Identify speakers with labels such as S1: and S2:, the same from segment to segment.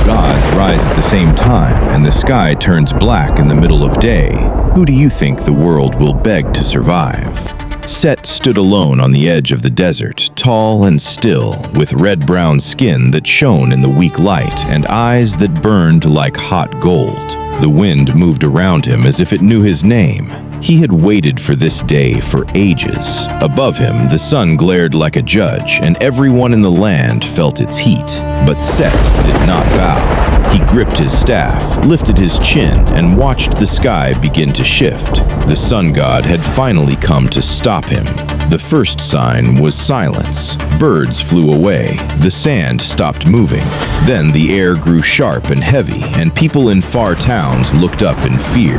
S1: gods rise at the same time and the sky turns black in the middle of day, who do you think the world will beg to survive? Set stood alone on the edge of the desert, tall and still, with red-brown skin that shone in the weak light and eyes that burned like hot gold. The wind moved around him as if it knew his name. He had waited for this day for ages. Above him, the sun glared like a judge, and everyone in the land felt its heat. But Set did not bow. He gripped his staff, lifted his chin, and watched the sky begin to shift. The sun god had finally come to stop him. The first sign was silence. Birds flew away. The sand stopped moving. Then the air grew sharp and heavy, and people in far towns looked up in fear.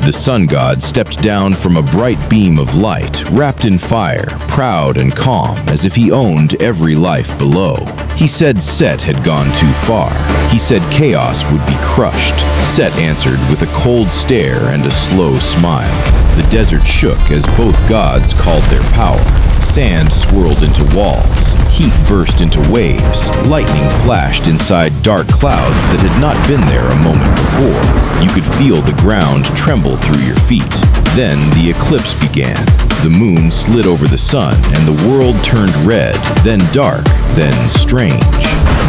S1: The sun god stepped down from a bright beam of light, wrapped in fire, proud and calm, as if he owned every life below. He said Set had gone too far. He said chaos would be crushed. Set answered with a cold stare and a slow smile. The desert shook as both gods called their power. Sand swirled into walls. Heat burst into waves. Lightning flashed inside dark clouds that had not been there a moment before. You could feel the ground tremble through your feet. Then the eclipse began. The moon slid over the sun, and the world turned red, then dark, then strange.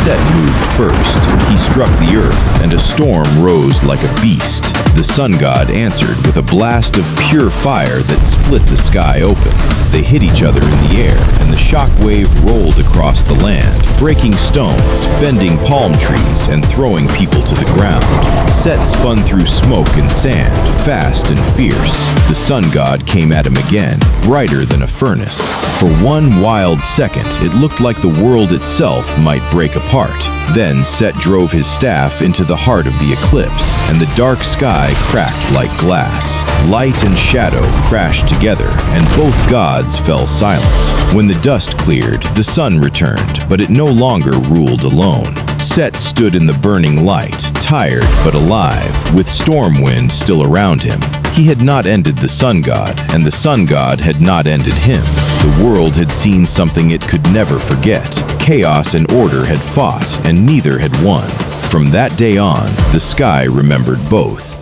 S1: Set moved first. He struck the earth, and a storm rose like a beast. The sun god answered with a blast of pure fire that split the sky open. They hit each other in the air, and the shock wave rolled across the land, breaking stones, bending palm trees, and throwing people to the ground. Set spun through smoke and sand, fast and fierce. The sun god came at him again, brighter than a furnace. For one wild second, it looked like the world itself might break apart. Then Set drove his staff into the heart of the eclipse, and the dark sky cracked like glass. Light and shadow crashed together, and both gods fell silent. When the dust cleared, the sun returned, but it no longer ruled alone. Set stood in the burning light, tired but alive, with storm wind still around him. He had not ended the sun god, and the sun god had not ended him. The world had seen something it could never forget. Chaos and order had fought, and neither had won. From that day on, the sky remembered both.